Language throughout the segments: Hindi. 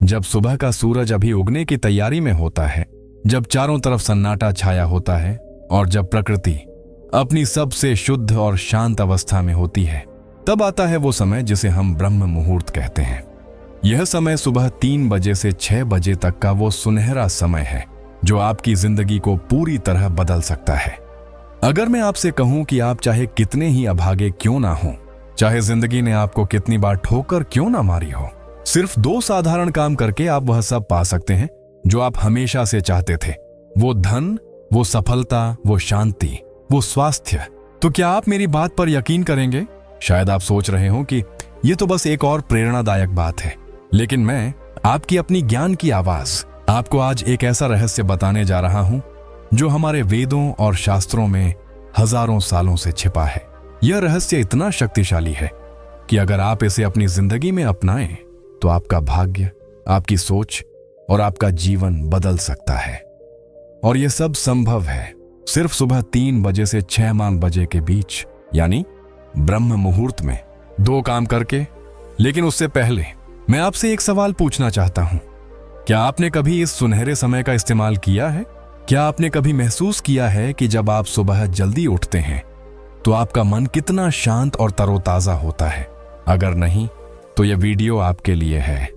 जब सुबह का सूरज अभी उगने की तैयारी में होता है, जब चारों तरफ सन्नाटा छाया होता है और जब प्रकृति अपनी सबसे शुद्ध और शांत अवस्था में होती है, तब आता है वो समय जिसे हम ब्रह्म मुहूर्त कहते हैं। यह समय सुबह 3 बजे से 6 बजे तक का वो सुनहरा समय है जो आपकी जिंदगी को पूरी तरह बदल सकता है। अगर मैं आपसे कहूं कि आप चाहे कितने ही अभागे क्यों ना हो, चाहे जिंदगी ने आपको कितनी बार ठोकर क्यों ना मारी हो, सिर्फ 2 साधारण काम करके आप वह सब पा सकते हैं जो आप हमेशा से चाहते थे। वो धन, वो सफलता, वो शांति, वो स्वास्थ्य। तो क्या आप मेरी बात पर यकीन करेंगे? शायद आप सोच रहे हो कि ये तो बस एक और प्रेरणादायक बात है, लेकिन मैं आपकी अपनी ज्ञान की आवाज आपको आज एक ऐसा रहस्य बताने जा रहा हूं जो हमारे वेदों और शास्त्रों में हजारों सालों से छिपा है। यह रहस्य इतना शक्तिशाली है कि अगर आप इसे अपनी जिंदगी में अपनाएं तो आपका भाग्य, आपकी सोच और आपका जीवन बदल सकता है। और यह सब संभव है सिर्फ सुबह 3 बजे से 6 बजे के बीच, यानी ब्रह्म मुहूर्त में 2 काम करके। लेकिन उससे पहले मैं आपसे एक सवाल पूछना चाहता हूं। क्या आपने कभी इस सुनहरे समय का इस्तेमाल किया है? क्या आपने कभी महसूस किया है कि जब आप सुबह जल्दी उठते हैं तो आपका मन कितना शांत और तरोताजा होता है? अगर नहीं तो यह वीडियो आपके लिए है।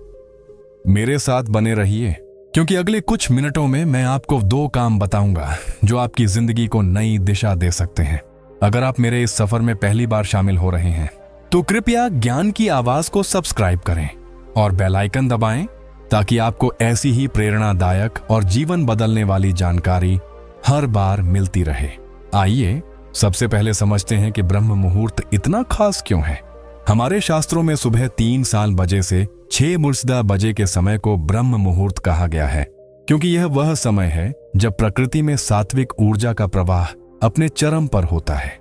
मेरे साथ बने रहिए, क्योंकि अगले कुछ मिनटों में मैं आपको 2 काम बताऊंगा जो आपकी जिंदगी को नई दिशा दे सकते हैं। अगर आप मेरे इस सफर में पहली बार शामिल हो रहे हैं तो कृपया ज्ञान की आवाज को सब्सक्राइब करें और बेल आइकन दबाएं ताकि आपको ऐसी ही प्रेरणादायक और जीवन बदलने वाली जानकारी हर बार मिलती रहे। आइए सबसे पहले समझते हैं कि ब्रह्म मुहूर्त इतना खास क्यों है। हमारे शास्त्रों में सुबह 3 बजे से 6 बजे के समय को ब्रह्म मुहूर्त कहा गया है, क्योंकि यह वह समय है जब प्रकृति में सात्विक ऊर्जा का प्रवाह अपने चरम पर होता है।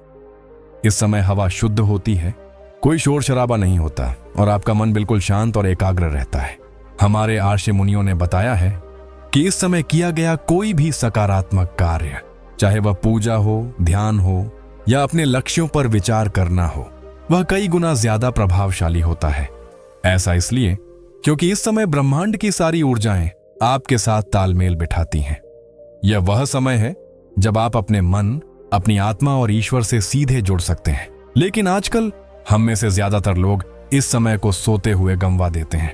इस समय हवा शुद्ध होती है, कोई शोर शराबा नहीं होता और आपका मन बिल्कुल शांत और एकाग्र रहता है। हमारे आर्ष मुनियों ने बताया है कि इस समय किया गया कोई भी सकारात्मक कार्य, चाहे वह पूजा हो, ध्यान हो या अपने लक्ष्यों पर विचार करना हो, वह कई गुना ज्यादा प्रभावशाली होता है। ऐसा इसलिए क्योंकि इस समय ब्रह्मांड की सारी ऊर्जाएं आपके साथ तालमेल बिठाती हैं। यह वह समय है जब आप अपने मन, अपनी आत्मा और ईश्वर से सीधे जुड़ सकते हैं। लेकिन आजकल हम में से ज्यादातर लोग इस समय को सोते हुए गंवा देते हैं।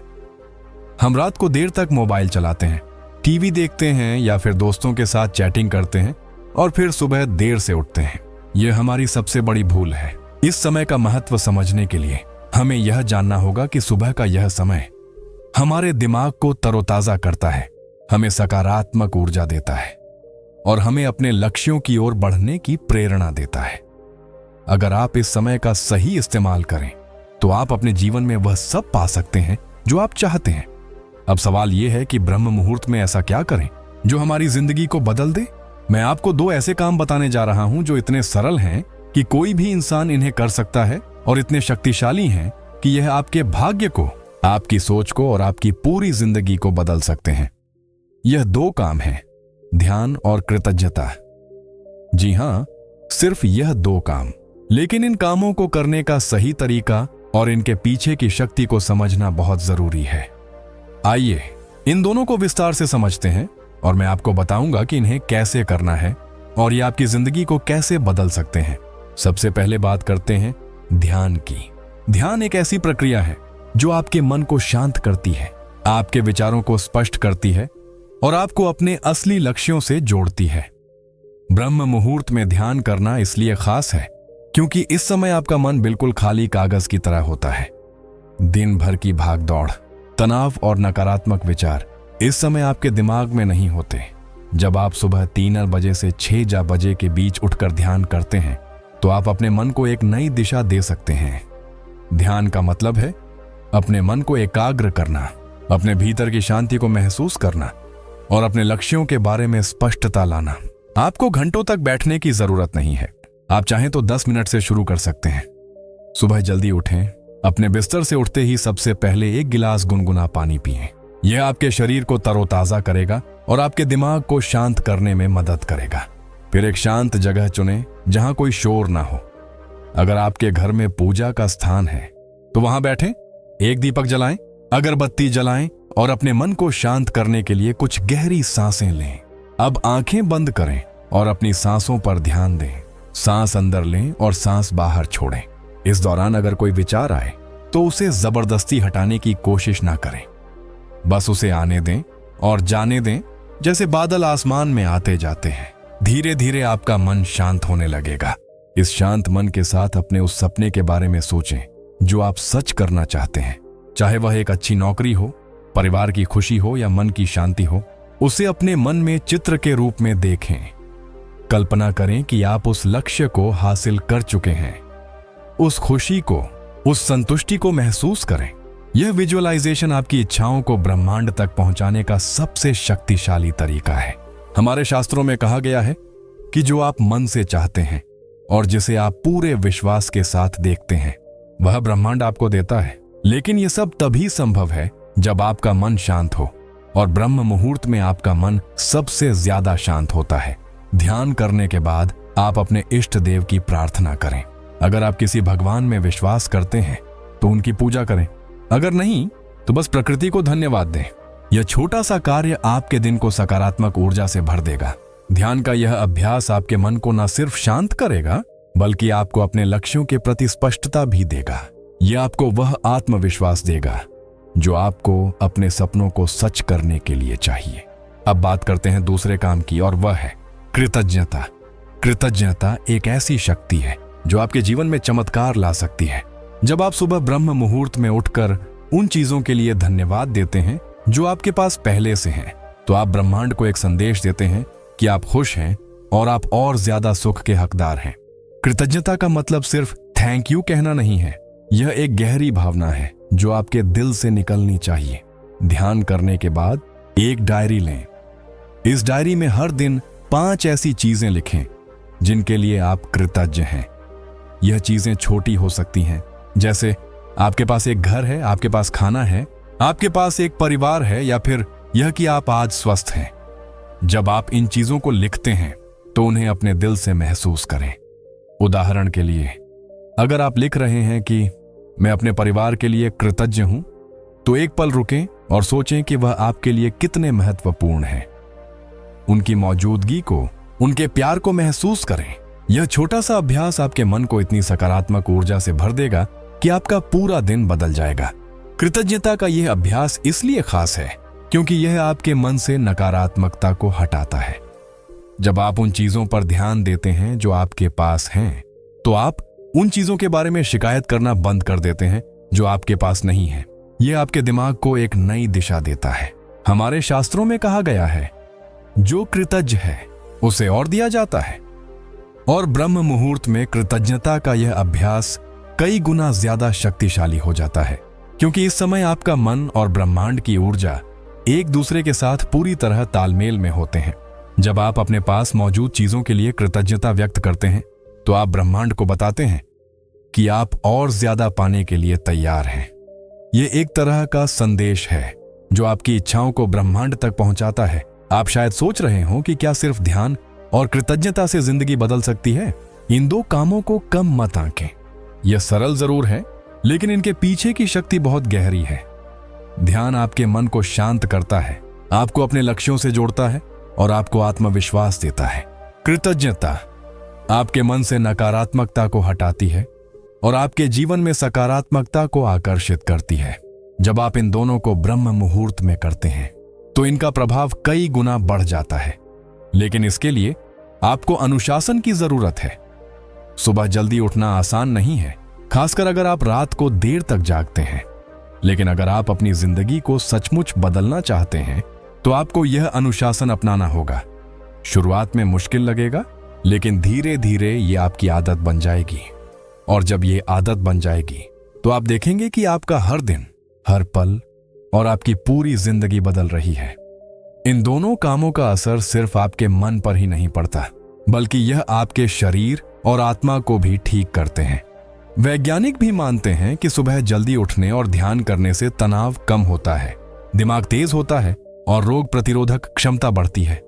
हम रात को देर तक मोबाइल चलाते हैं, टीवी देखते हैं या फिर दोस्तों के साथ चैटिंग करते हैं और फिर सुबह देर से उठते हैं। यह हमारी सबसे बड़ी भूल है। इस समय का महत्व समझने के लिए हमें यह जानना होगा कि सुबह का यह समय हमारे दिमाग को तरोताजा करता है, हमें सकारात्मक ऊर्जा देता है और हमें अपने लक्ष्यों की ओर बढ़ने की प्रेरणा देता है। अगर आप इस समय का सही इस्तेमाल करें तो आप अपने जीवन में वह सब पा सकते हैं जो आप चाहते हैं। अब सवाल यह है कि ब्रह्म मुहूर्त में ऐसा क्या करें जो हमारी जिंदगी को बदल दे। मैं आपको 2 ऐसे काम बताने जा रहा हूं जो इतने सरल हैं कि कोई भी इंसान इन्हें कर सकता है और इतने शक्तिशाली हैं कि यह आपके भाग्य को, आपकी सोच को और आपकी पूरी जिंदगी को बदल सकते हैं। यह 2 काम हैं, ध्यान और कृतज्ञता। जी हां, सिर्फ यह 2 काम। लेकिन इन कामों को करने का सही तरीका और इनके पीछे की शक्ति को समझना बहुत जरूरी है। आइए इन दोनों को विस्तार से समझते हैं और मैं आपको बताऊंगा कि इन्हें कैसे करना है और ये आपकी जिंदगी को कैसे बदल सकते हैं। सबसे पहले बात करते हैं ध्यान की। ध्यान एक ऐसी प्रक्रिया है जो आपके मन को शांत करती है, आपके विचारों को स्पष्ट करती है और आपको अपने असली लक्ष्यों से जोड़ती है। ब्रह्म मुहूर्त में ध्यान करना इसलिए खास है क्योंकि इस समय आपका मन बिल्कुल खाली कागज की तरह होता है। दिन भर की भागदौड़, तनाव और नकारात्मक विचार इस समय आपके दिमाग में नहीं होते। जब आप सुबह 3 बजे से 6 बजे के बीच उठकर ध्यान करते हैं तो आप अपने मन को एक नई दिशा दे सकते हैं। ध्यान का मतलब है अपने मन को एकाग्र करना, अपने भीतर की शांति को महसूस करना और अपने लक्ष्यों के बारे में स्पष्टता लाना। आपको घंटों तक बैठने की जरूरत नहीं है, आप चाहें तो 10 मिनट से शुरू कर सकते हैं। सुबह जल्दी उठें, अपने बिस्तर से उठते ही सबसे पहले 1 गिलास गुनगुना पानी पिएं। यह आपके शरीर को तरोताजा करेगा और आपके दिमाग को शांत करने में मदद करेगा। फिर एक शांत जगह चुनें जहां कोई शोर ना हो। अगर आपके घर में पूजा का स्थान है तो वहां बैठें, एक दीपक जलाएं, अगरबत्ती जलाएं और अपने मन को शांत करने के लिए कुछ गहरी सांसें लें। अब आंखें बंद करें और अपनी सांसों पर ध्यान दें। सांस अंदर लें और सांस बाहर छोड़ें। इस दौरान अगर कोई विचार आए तो उसे जबरदस्ती हटाने की कोशिश ना करें। बस उसे आने दें और जाने दें, जैसे बादल आसमान में आते जाते हैं। धीरे धीरे आपका मन शांत होने लगेगा। इस शांत मन के साथ अपने उस सपने के बारे में सोचें जो आप सच करना चाहते हैं। चाहे वह एक अच्छी नौकरी हो, परिवार की खुशी हो या मन की शांति हो, उसे अपने मन में चित्र के रूप में देखें। कल्पना करें कि आप उस लक्ष्य को हासिल कर चुके हैं। उस खुशी को, उस संतुष्टि को महसूस करें। यह विजुअलाइजेशन आपकी इच्छाओं को ब्रह्मांड तक पहुंचाने का सबसे शक्तिशाली तरीका है। हमारे शास्त्रों में कहा गया है कि जो आप मन से चाहते हैं और जिसे आप पूरे विश्वास के साथ देखते हैं, वह ब्रह्मांड आपको देता है। लेकिन यह सब तभी संभव है जब आपका मन शांत हो, और ब्रह्म मुहूर्त में आपका मन सबसे ज्यादा शांत होता है। ध्यान करने के बाद आप अपने इष्ट देव की प्रार्थना करें। अगर आप किसी भगवान में विश्वास करते हैं तो उनकी पूजा करें। अगर नहीं तो बस प्रकृति को धन्यवाद दें। यह छोटा सा कार्य आपके दिन को सकारात्मक ऊर्जा से भर देगा। ध्यान का यह अभ्यास आपके मन को न सिर्फ शांत करेगा, बल्कि आपको अपने लक्ष्यों के प्रति स्पष्टता भी देगा। यह आपको वह आत्मविश्वास देगा जो आपको अपने सपनों को सच करने के लिए चाहिए। अब बात करते हैं दूसरे काम की, और वह है कृतज्ञता। कृतज्ञता एक ऐसी शक्ति है जो आपके जीवन में चमत्कार ला सकती है। जब आप सुबह ब्रह्म मुहूर्त में उठकर उन चीजों के लिए धन्यवाद देते हैं जो आपके पास पहले से हैं, तो आप ब्रह्मांड को एक संदेश देते हैं कि आप खुश हैं और आप और ज्यादा सुख के हकदार हैं। कृतज्ञता का मतलब सिर्फ थैंक यू कहना नहीं है। यह एक गहरी भावना है जो आपके दिल से निकलनी चाहिए। ध्यान करने के बाद एक डायरी लें। इस डायरी में हर दिन 5 ऐसी चीजें लिखें जिनके लिए आप कृतज्ञ हैं। यह चीजें छोटी हो सकती हैं, जैसे आपके पास एक घर है, आपके पास खाना है, आपके पास एक परिवार है, या फिर यह कि आप आज स्वस्थ हैं। जब आप इन चीजों को लिखते हैं तो उन्हें अपने दिल से महसूस करें। उदाहरण के लिए, अगर आप लिख रहे हैं कि मैं अपने परिवार के लिए कृतज्ञ हूं, तो एक पल रुकें और सोचें कि वह आपके लिए कितने महत्वपूर्ण हैं। उनकी मौजूदगी को, उनके प्यार को महसूस करें। यह छोटा सा अभ्यास आपके मन को इतनी सकारात्मक ऊर्जा से भर देगा कि आपका पूरा दिन बदल जाएगा। कृतज्ञता का यह अभ्यास इसलिए खास है क्योंकि यह आपके मन से नकारात्मकता को हटाता है। जब आप उन चीजों पर ध्यान देते हैं जो आपके पास हैं, तो आप उन चीजों के बारे में शिकायत करना बंद कर देते हैं जो आपके पास नहीं है। यह आपके दिमाग को एक नई दिशा देता है। हमारे शास्त्रों में कहा गया है, जो कृतज्ञ है उसे और दिया जाता है। और ब्रह्म मुहूर्त में कृतज्ञता का यह अभ्यास कई गुना ज्यादा शक्तिशाली हो जाता है, क्योंकि इस समय आपका मन और ब्रह्मांड की ऊर्जा एक दूसरे के साथ पूरी तरह तालमेल में होते हैं। जब आप अपने पास मौजूद चीजों के लिए कृतज्ञता व्यक्त करते हैं, तो आप ब्रह्मांड को बताते हैं कि आप और ज्यादा पाने के लिए तैयार हैं। यह एक तरह का संदेश है जो आपकी इच्छाओं को ब्रह्मांड तक पहुंचाता है। आप शायद सोच रहे हो कि क्या सिर्फ ध्यान और कृतज्ञता से जिंदगी बदल सकती है? इन दो कामों को कम मत आंकें। यह सरल जरूर है, लेकिन इनके पीछे की शक्ति बहुत गहरी है। ध्यान आपके मन को शांत करता है, आपको अपने लक्ष्यों से जोड़ता है और आपको आत्मविश्वास देता है। कृतज्ञता आपके मन से नकारात्मकता को हटाती है और आपके जीवन में सकारात्मकता को आकर्षित करती है। जब आप इन दोनों को ब्रह्म मुहूर्त में करते हैं, तो इनका प्रभाव कई गुना बढ़ जाता है। लेकिन इसके लिए आपको अनुशासन की जरूरत है। सुबह जल्दी उठना आसान नहीं है, खासकर अगर आप रात को देर तक जागते हैं। लेकिन अगर आप अपनी जिंदगी को सचमुच बदलना चाहते हैं, तो आपको यह अनुशासन अपनाना होगा। शुरुआत में मुश्किल लगेगा, लेकिन धीरे धीरे यह आपकी आदत बन जाएगी। और जब यह आदत बन जाएगी, तो आप देखेंगे कि आपका हर दिन, हर पल और आपकी पूरी जिंदगी बदल रही है। इन दोनों कामों का असर सिर्फ आपके मन पर ही नहीं पड़ता, बल्कि यह आपके शरीर और आत्मा को भी ठीक करते हैं। वैज्ञानिक भी मानते हैं कि सुबह जल्दी उठने और ध्यान करने से तनाव कम होता है, दिमाग तेज होता है और रोग प्रतिरोधक क्षमता बढ़ती है।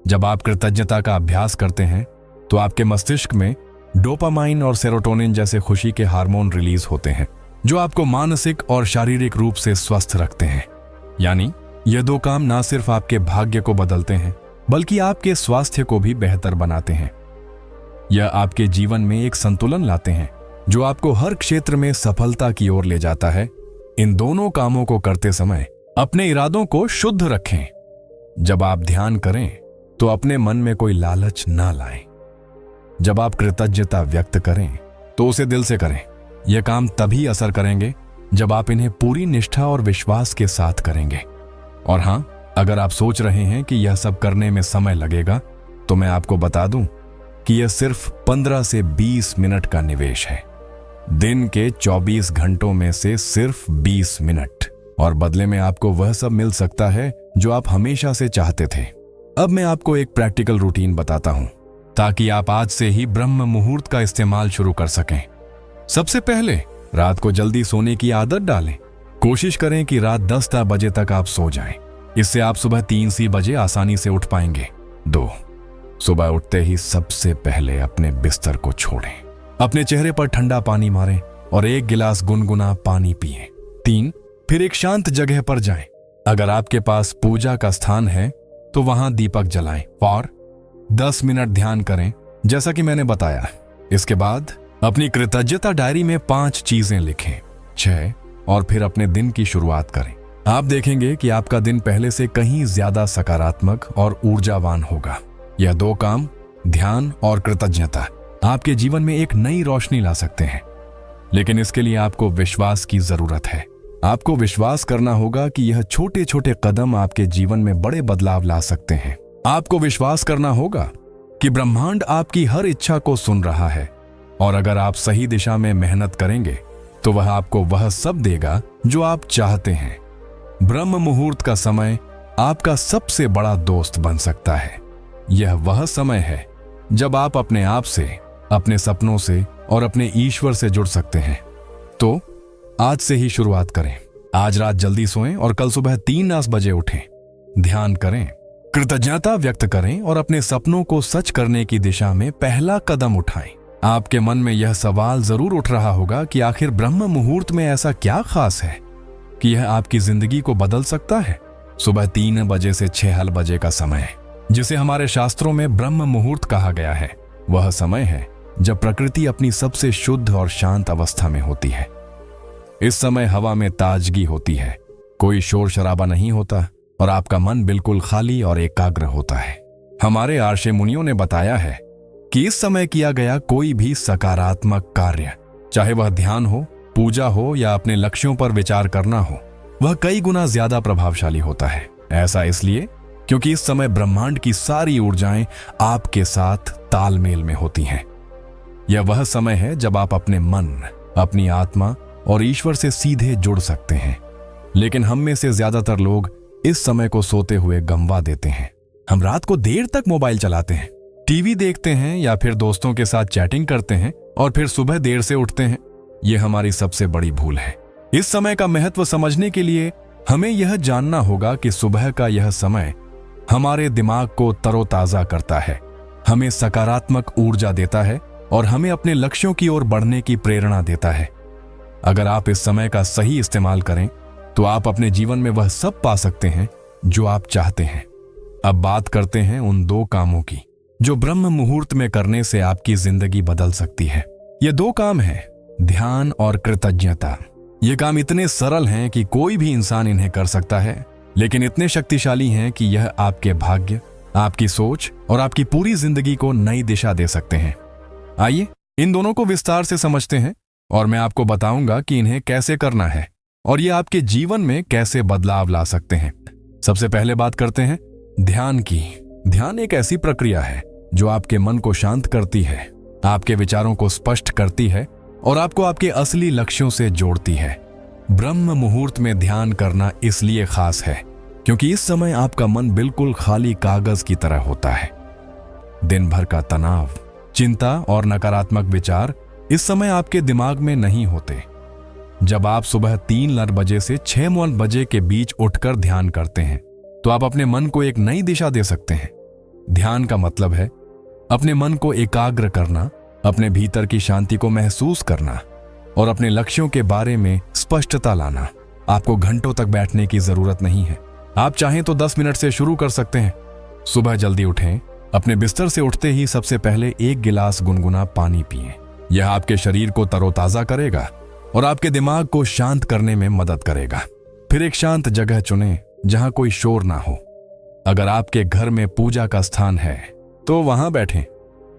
जब आप कृतज्ञता का अभ्यास करते हैं, तो आपके मस्तिष्क में डोपामाइन और सेरोटोनिन जैसे खुशी के हार्मोन रिलीज होते हैं, जो आपको मानसिक और शारीरिक रूप से स्वस्थ रखते हैं। यानी ये दो काम ना सिर्फ आपके भाग्य को बदलते हैं बल्कि आपके स्वास्थ्य को भी बेहतर बनाते हैं। यह आपके जीवन में एक संतुलन लाते हैं जो आपको हर क्षेत्र में सफलता की ओर ले जाता है। इन दोनों कामों को करते समय अपने इरादों को शुद्ध रखें। जब आप ध्यान करें तो अपने मन में कोई लालच ना लाएं। जब आप कृतज्ञता व्यक्त करें तो उसे दिल से करें। यह काम तभी असर करेंगे जब आप इन्हें पूरी निष्ठा और विश्वास के साथ करेंगे। और हां, अगर आप सोच रहे हैं कि यह सब करने में समय लगेगा तो मैं आपको बता दूं कि यह सिर्फ 15 से 20 मिनट का निवेश है। दिन के 24 घंटों में से सिर्फ 20 मिनट, और बदले में आपको वह सब मिल सकता है जो आप हमेशा से चाहते थे। अब मैं आपको एक प्रैक्टिकल रूटीन बताता हूं ताकि आप आज से ही ब्रह्म मुहूर्त का इस्तेमाल शुरू कर सकें। सबसे पहले रात को जल्दी सोने की आदत डालें। कोशिश करें कि रात 10 बजे तक आप सो जाएं। इससे आप सुबह 3 बजे आसानी से उठ पाएंगे। 2, सुबह उठते ही सबसे पहले अपने बिस्तर को छोड़ें। अपने चेहरे पर ठंडा पानी मारें और 1 गिलास गुनगुना पानी पिएं। 3, फिर एक शांत जगह पर जाएं। अगर आपके पास पूजा का स्थान है तो वहां दीपक जलाएं और 10 मिनट ध्यान करें, जैसा कि मैंने बताया। इसके बाद अपनी कृतज्ञता डायरी में 5 चीजें लिखें, 6, और फिर अपने दिन की शुरुआत करें। आप देखेंगे कि आपका दिन पहले से कहीं ज्यादा सकारात्मक और ऊर्जावान होगा। यह 2 काम, ध्यान और कृतज्ञता, आपके जीवन में एक नई रोशनी ला सकते हैं। लेकिन इसके लिए आपको विश्वास की जरूरत है। आपको विश्वास करना होगा कि यह छोटे छोटे कदम आपके जीवन में बड़े बदलाव ला सकते हैं। आपको विश्वास करना होगा कि ब्रह्मांड आपकी हर इच्छा को सुन रहा है, और अगर आप सही दिशा में मेहनत करेंगे तो वह आपको वह सब देगा जो आप चाहते हैं। ब्रह्म मुहूर्त का समय आपका सबसे बड़ा दोस्त बन सकता है। यह वह समय है जब आप अपने आप से, अपने सपनों से और अपने ईश्वर से जुड़ सकते हैं। तो आज से ही शुरुआत करें। आज रात जल्दी सोएं और कल सुबह 3 बजे उठें। ध्यान करें, कृतज्ञता व्यक्त करें और अपने सपनों को सच करने की दिशा में पहला कदम उठाएं। आपके मन में यह सवाल जरूर उठ रहा होगा कि आखिर ब्रह्म मुहूर्त में ऐसा क्या खास है कि यह आपकी जिंदगी को बदल सकता है। सुबह 3 बजे से 6 बजे का समय, जिसे हमारे शास्त्रों में ब्रह्म मुहूर्त कहा गया है, वह समय है जब प्रकृति अपनी सबसे शुद्ध और शांत अवस्था में होती है। इस समय हवा में ताजगी होती है, कोई शोर शराबा नहीं होता और आपका मन बिल्कुल खाली और एकाग्र होता है। हमारे आर्षे मुनियों ने बताया है कि इस समय किया गया कोई भी सकारात्मक कार्य, चाहे वह ध्यान हो, पूजा हो या अपने लक्ष्यों पर विचार करना हो, वह कई गुना ज्यादा प्रभावशाली होता है। ऐसा इसलिए क्योंकि इस समय ब्रह्मांड की सारी ऊर्जाएं आपके साथ तालमेल में होती हैं। यह वह समय है जब आप अपने मन, अपनी आत्मा और ईश्वर से सीधे जुड़ सकते हैं। लेकिन हम में से ज्यादातर लोग इस समय को सोते हुए गंवा देते हैं। हम रात को देर तक मोबाइल चलाते हैं, टीवी देखते हैं या फिर दोस्तों के साथ चैटिंग करते हैं और फिर सुबह देर से उठते हैं। यह हमारी सबसे बड़ी भूल है। इस समय का महत्व समझने के लिए हमें यह जानना होगा कि सुबह का यह समय हमारे दिमाग को तरोताजा करता है, हमें सकारात्मक ऊर्जा देता है और हमें अपने लक्ष्यों की ओर बढ़ने की प्रेरणा देता है। अगर आप इस समय का सही इस्तेमाल करें तो आप अपने जीवन में वह सब पा सकते हैं जो आप चाहते हैं। अब बात करते हैं उन 2 कामों की जो ब्रह्म मुहूर्त में करने से आपकी जिंदगी बदल सकती है। ये 2 काम हैं, ध्यान और कृतज्ञता। ये काम इतने सरल हैं कि कोई भी इंसान इन्हें कर सकता है, लेकिन इतने शक्तिशाली हैं कि यह आपके भाग्य, आपकी सोच और आपकी पूरी जिंदगी को नई दिशा दे सकते हैं। आइए इन दोनों को विस्तार से समझते हैं और मैं आपको बताऊंगा कि इन्हें कैसे करना है और ये आपके जीवन में कैसे बदलाव ला सकते हैं। सबसे पहले बात करते हैं ध्यान की। ध्यान एक ऐसी प्रक्रिया है जो आपके मन को शांत करती है, आपके विचारों को स्पष्ट करती है और आपको आपके असली लक्ष्यों से जोड़ती है। ब्रह्म मुहूर्त में ध्यान करना इसलिए खास है क्योंकि इस समय आपका मन बिल्कुल खाली कागज की तरह होता है। दिन भर का तनाव, चिंता और नकारात्मक विचार इस समय आपके दिमाग में नहीं होते। जब आप सुबह 3 बजे से 6 बजे के बीच उठकर ध्यान करते हैं तो आप अपने मन को एक नई दिशा दे सकते हैं। ध्यान का मतलब है अपने मन को एकाग्र करना, अपने भीतर की शांति को महसूस करना और अपने लक्ष्यों के बारे में स्पष्टता लाना। आपको घंटों तक बैठने की जरूरत नहीं है। आप चाहें तो 10 मिनट से शुरू कर सकते हैं। सुबह जल्दी उठें, अपने बिस्तर से उठते ही सबसे पहले 1 गिलास गुनगुना पानी पिएं। यह आपके शरीर को तरोताजा करेगा और आपके दिमाग को शांत करने में मदद करेगा। फिर एक शांत जगह चुनें जहां कोई शोर ना हो। अगर आपके घर में पूजा का स्थान है तो वहां बैठें।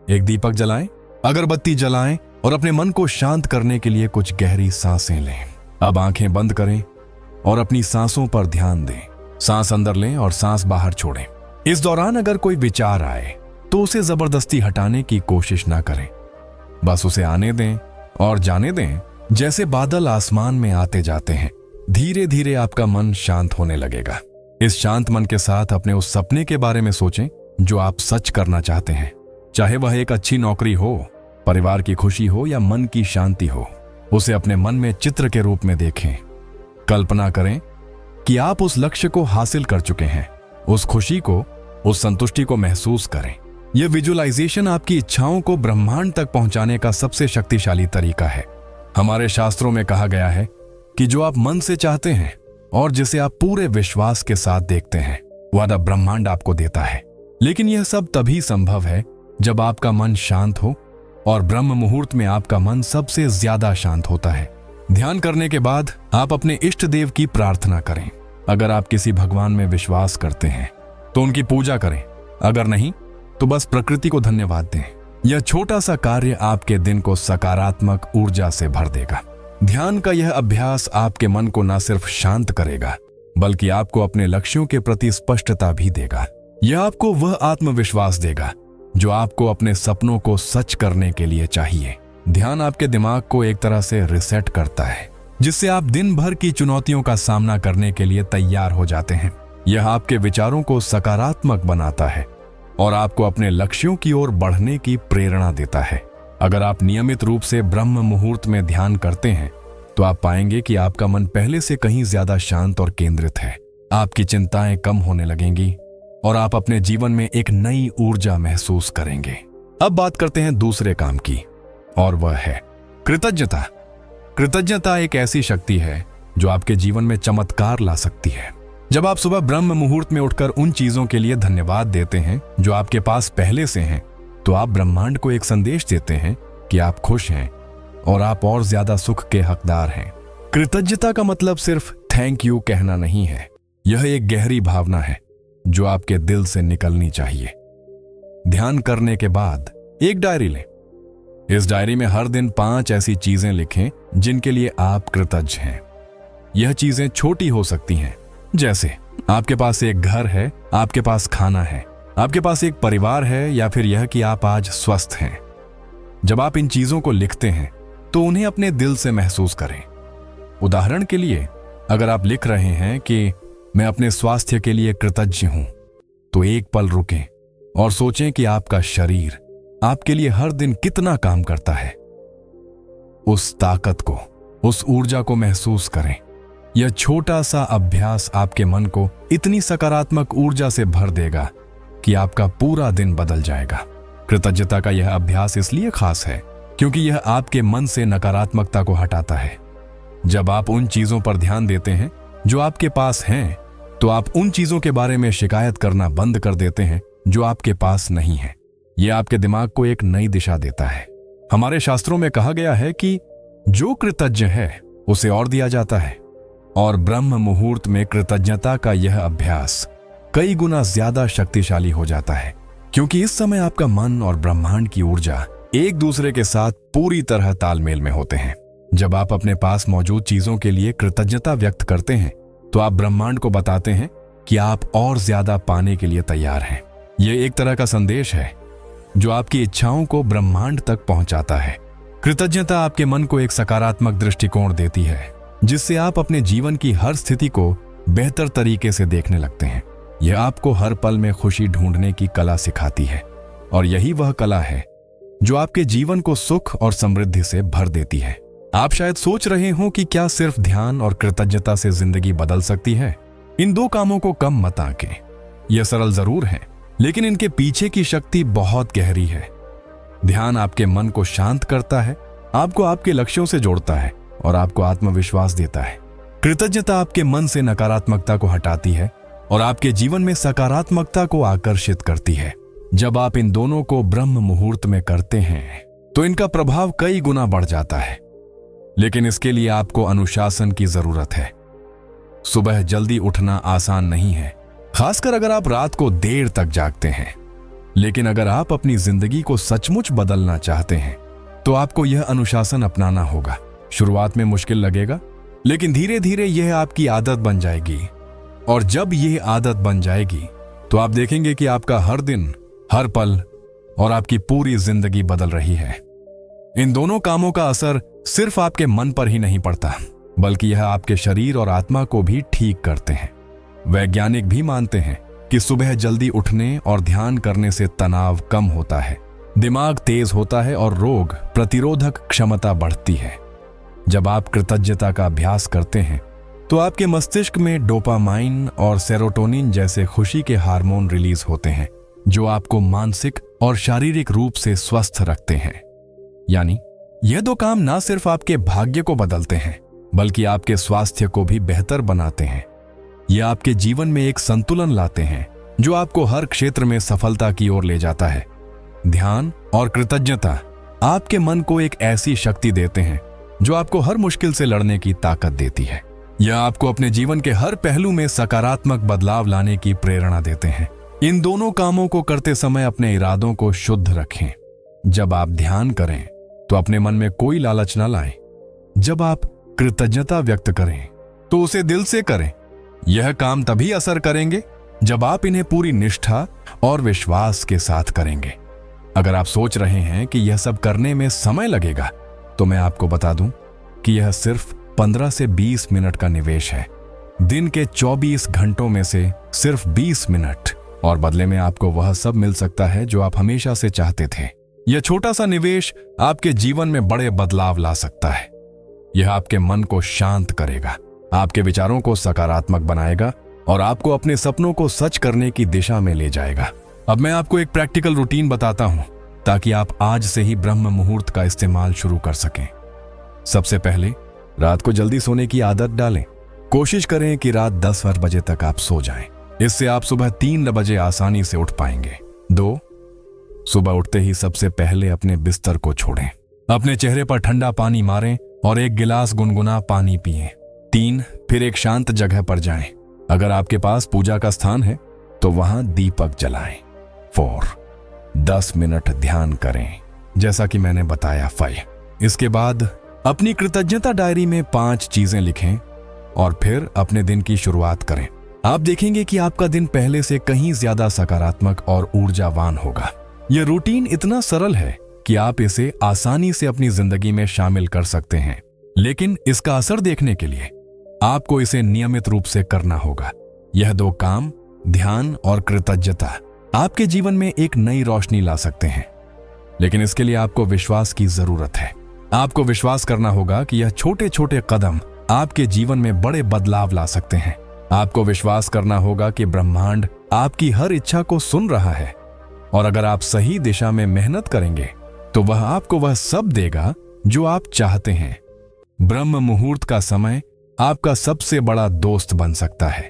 एक दीपक जलाएं, अगरबत्ती जलाएं और अपने मन को शांत करने के लिए कुछ गहरी सांसें लें। अब आंखें बंद करें और अपनी सांसों पर ध्यान दें। सांस अंदर लें और सांस बाहर छोड़ें। इस दौरान अगर कोई विचार आए तो उसे जबरदस्ती हटाने की कोशिश ना करें। बस उसे आने दें और जाने दें। जैसे बादल आसमान में आते जाते हैं, धीरे धीरे आपका मन शांत होने लगेगा। इस शांत मन के साथ अपने उस सपने के बारे में सोचें जो आप सच करना चाहते हैं। चाहे वह एक अच्छी नौकरी हो, परिवार की खुशी हो या मन की शांति हो, उसे अपने मन में चित्र के रूप में देखें। कल्पना करें कि आप उस लक्ष्य को हासिल कर चुके हैं। उस खुशी को, उस संतुष्टि को महसूस करें। यह विजुअलाइजेशन आपकी इच्छाओं को ब्रह्मांड तक पहुंचाने का सबसे शक्तिशाली तरीका है। हमारे शास्त्रों में कहा गया है कि जो आप मन से चाहते हैं और जिसे आप पूरे विश्वास के साथ देखते हैं, वह ब्रह्मांड आपको देता है। लेकिन यह सब तभी संभव है जब आपका मन शांत हो, और ब्रह्म मुहूर्त में आपका मन सबसे ज्यादा शांत होता है। ध्यान करने के बाद आप अपने इष्ट देव की प्रार्थना करें। अगर आप किसी भगवान में विश्वास करते हैं तो उनकी पूजा करें। अगर नहीं तो बस प्रकृति को धन्यवाद दें। यह छोटा सा कार्य आपके दिन को सकारात्मक ऊर्जा से भर देगा। ध्यान का यह अभ्यास आपके मन को न सिर्फ शांत करेगा, बल्कि आपको अपने लक्ष्यों के प्रति स्पष्टता भी देगा। यह आपको वह आत्मविश्वास देगा जो आपको अपने सपनों को सच करने के लिए चाहिए। ध्यान आपके दिमाग को एक तरह से रिसेट करता है, जिससे आप दिन भर की चुनौतियों का सामना करने के लिए तैयार हो जाते हैं। यह आपके विचारों को सकारात्मक बनाता है और आपको अपने लक्ष्यों की ओर बढ़ने की प्रेरणा देता है। अगर आप नियमित रूप से ब्रह्म मुहूर्त में ध्यान करते हैं तो आप पाएंगे कि आपका मन पहले से कहीं ज्यादा शांत और केंद्रित है। आपकी चिंताएं कम होने लगेंगी और आप अपने जीवन में एक नई ऊर्जा महसूस करेंगे। अब बात करते हैं दूसरे काम की, और वह है कृतज्ञता। कृतज्ञता एक ऐसी शक्ति है जो आपके जीवन में चमत्कार ला सकती है। जब आप सुबह ब्रह्म मुहूर्त में उठकर उन चीजों के लिए धन्यवाद देते हैं जो आपके पास पहले से हैं, तो आप ब्रह्मांड को एक संदेश देते हैं कि आप खुश हैं और आप और ज्यादा सुख के हकदार हैं। कृतज्ञता का मतलब सिर्फ थैंक यू कहना नहीं है। यह एक गहरी भावना है जो आपके दिल से निकलनी चाहिए। ध्यान करने के बाद एक डायरी लें। इस डायरी में हर दिन 5 ऐसी चीजें लिखें जिनके लिए आप कृतज्ञ हैं। यह चीजें छोटी हो सकती हैं, जैसे आपके पास एक घर है, आपके पास खाना है, आपके पास एक परिवार है, या फिर यह कि आप आज स्वस्थ हैं। जब आप इन चीजों को लिखते हैं तो उन्हें अपने दिल से महसूस करें। उदाहरण के लिए, अगर आप लिख रहे हैं कि मैं अपने स्वास्थ्य के लिए कृतज्ञ हूं, तो एक पल रुकें और सोचें कि आपका शरीर आपके लिए हर दिन कितना काम करता है। उस ताकत को, उस ऊर्जा को महसूस करें। यह छोटा सा अभ्यास आपके मन को इतनी सकारात्मक ऊर्जा से भर देगा कि आपका पूरा दिन बदल जाएगा। कृतज्ञता का यह अभ्यास इसलिए खास है क्योंकि यह आपके मन से नकारात्मकता को हटाता है। जब आप उन चीजों पर ध्यान देते हैं जो आपके पास हैं, तो आप उन चीजों के बारे में शिकायत करना बंद कर देते हैं जो आपके पास नहीं है। यह आपके दिमाग को एक नई दिशा देता है। हमारे शास्त्रों में कहा गया है कि जो कृतज्ञ है उसे और दिया जाता है, और ब्रह्म मुहूर्त में कृतज्ञता का यह अभ्यास कई गुना ज्यादा शक्तिशाली हो जाता है, क्योंकि इस समय आपका मन और ब्रह्मांड की ऊर्जा एक दूसरे के साथ पूरी तरह तालमेल में होते हैं। जब आप अपने पास मौजूद चीजों के लिए कृतज्ञता व्यक्त करते हैं, तो आप ब्रह्मांड को बताते हैं कि आप और ज्यादा पाने के लिए तैयार हैं। यह एक तरह का संदेश है जो आपकी इच्छाओं को ब्रह्मांड तक पहुंचाता है। कृतज्ञता आपके मन को एक सकारात्मक दृष्टिकोण देती है, जिससे आप अपने जीवन की हर स्थिति को बेहतर तरीके से देखने लगते हैं। यह आपको हर पल में खुशी ढूंढने की कला सिखाती है, और यही वह कला है जो आपके जीवन को सुख और समृद्धि से भर देती है। आप शायद सोच रहे हो कि क्या सिर्फ ध्यान और कृतज्ञता से जिंदगी बदल सकती है? इन दो कामों को कम मत आंकें। यह सरल जरूर है, लेकिन इनके पीछे की शक्ति बहुत गहरी है। ध्यान आपके मन को शांत करता है, आपको आपके लक्ष्यों से जोड़ता है और आपको आत्मविश्वास देता है। कृतज्ञता आपके मन से नकारात्मकता को हटाती है और आपके जीवन में सकारात्मकता को आकर्षित करती है। जब आप इन दोनों को ब्रह्म मुहूर्त में करते हैं तो इनका प्रभाव कई गुना बढ़ जाता है, लेकिन इसके लिए आपको अनुशासन की जरूरत है। सुबह जल्दी उठना आसान नहीं है, खासकर अगर आप रात को देर तक जागते हैं। लेकिन अगर आप अपनी जिंदगी को सचमुच बदलना चाहते हैं तो आपको यह अनुशासन अपनाना होगा। शुरुआत में मुश्किल लगेगा, लेकिन धीरे धीरे यह आपकी आदत बन जाएगी, और जब यह आदत बन जाएगी तो आप देखेंगे कि आपका हर दिन, हर पल और आपकी पूरी जिंदगी बदल रही है। इन दोनों कामों का असर सिर्फ आपके मन पर ही नहीं पड़ता, बल्कि यह आपके शरीर और आत्मा को भी ठीक करते हैं। वैज्ञानिक भी मानते हैं कि सुबह जल्दी उठने और ध्यान करने से तनाव कम होता है, दिमाग तेज होता है और रोग प्रतिरोधक क्षमता बढ़ती है। जब आप कृतज्ञता का अभ्यास करते हैं तो आपके मस्तिष्क में डोपामाइन और सेरोटोनिन जैसे खुशी के हार्मोन रिलीज होते हैं, जो आपको मानसिक और शारीरिक रूप से स्वस्थ रखते हैं। यानी यह दो काम ना सिर्फ आपके भाग्य को बदलते हैं, बल्कि आपके स्वास्थ्य को भी बेहतर बनाते हैं। यह आपके जीवन में एक संतुलन लाते हैं जो आपको हर क्षेत्र में सफलता की ओर ले जाता है। ध्यान और कृतज्ञता आपके मन को एक ऐसी शक्ति देते हैं जो आपको हर मुश्किल से लड़ने की ताकत देती है। यह आपको अपने जीवन के हर पहलू में सकारात्मक बदलाव लाने की प्रेरणा देते हैं। इन दोनों कामों को करते समय अपने इरादों को शुद्ध रखें। जब आप ध्यान करें तो अपने मन में कोई लालच न लाएं। जब आप कृतज्ञता व्यक्त करें तो उसे दिल से करें। यह काम तभी असर करेंगे जब आप इन्हें पूरी निष्ठा और विश्वास के साथ करेंगे। अगर आप सोच रहे हैं कि यह सब करने में समय लगेगा, तो मैं आपको बता दूं कि यह सिर्फ 15 से 20 मिनट का निवेश है। दिन के 24 घंटों में से सिर्फ 20 मिनट, और बदले में आपको वह सब मिल सकता है जो आप हमेशा से चाहते थे। यह छोटा सा निवेश आपके जीवन में बड़े बदलाव ला सकता है। यह आपके मन को शांत करेगा, आपके विचारों को सकारात्मक बनाएगा और आपको अपने सपनों को सच करने की दिशा में ले जाएगा। अब मैं आपको एक प्रैक्टिकल रूटीन बताता हूं ताकि आप आज से ही ब्रह्म मुहूर्त का इस्तेमाल शुरू कर सकें। सबसे पहले रात को जल्दी सोने की आदत डालें। कोशिश करें कि रात 10 बजे तक आप सो जाएं। इससे आप सुबह 3 बजे आसानी से उठ पाएंगे। 2, सुबह उठते ही सबसे पहले अपने बिस्तर को छोड़ें। अपने चेहरे पर ठंडा पानी मारें और 1 गिलास गुनगुना पानी पिएं। 3, फिर एक शांत जगह पर जाएं। अगर आपके पास पूजा का स्थान है तो वहां दीपक जलाएं। 4, 10 मिनट ध्यान करें, जैसा कि मैंने बताया। 5, इसके बाद अपनी कृतज्ञता डायरी में 5 चीजें लिखें और फिर अपने दिन की शुरुआत करें। आप देखेंगे कि आपका दिन पहले से कहीं ज्यादा सकारात्मक और ऊर्जावान होगा। यह रूटीन इतना सरल है कि आप इसे आसानी से अपनी जिंदगी में शामिल कर सकते हैं, लेकिन इसका असर देखने के लिए आपको इसे नियमित रूप से करना होगा। यह 2 काम, ध्यान और कृतज्ञता, आपके जीवन में एक नई रोशनी ला सकते हैं, लेकिन इसके लिए आपको विश्वास की जरूरत है। आपको विश्वास करना होगा कि यह छोटे छोटे कदम आपके जीवन में बड़े बदलाव ला सकते हैं। आपको विश्वास करना होगा कि ब्रह्मांड आपकी हर इच्छा को सुन रहा है, और अगर आप सही दिशा में मेहनत करेंगे तो वह आपको वह सब देगा जो आप चाहते हैं। ब्रह्म मुहूर्त का समय आपका सबसे बड़ा दोस्त बन सकता है।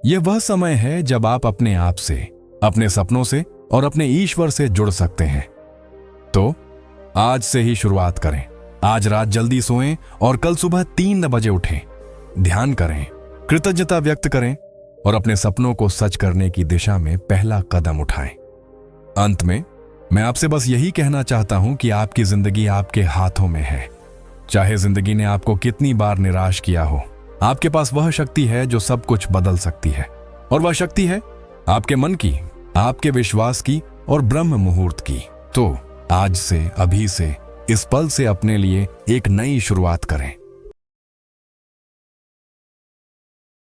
यह वह समय है जब आप अपने आप से, अपने सपनों से और अपने ईश्वर से जुड़ सकते हैं। तो आज से ही शुरुआत करें। आज रात जल्दी सोएं और कल सुबह 3 बजे उठें। ध्यान करें, कृतज्ञता व्यक्त करें और अपने सपनों को सच करने की दिशा में पहला कदम उठाएं। अंत में मैं आपसे बस यही कहना चाहता हूं कि आपकी जिंदगी आपके हाथों में है। चाहे जिंदगी ने आपको कितनी बार निराश किया हो, आपके पास वह शक्ति है जो सब कुछ बदल सकती है, और वह शक्ति है आपके मन की, आपके विश्वास की और ब्रह्म मुहूर्त की। तो आज से, अभी से, इस पल से अपने लिए एक नई शुरुआत करें।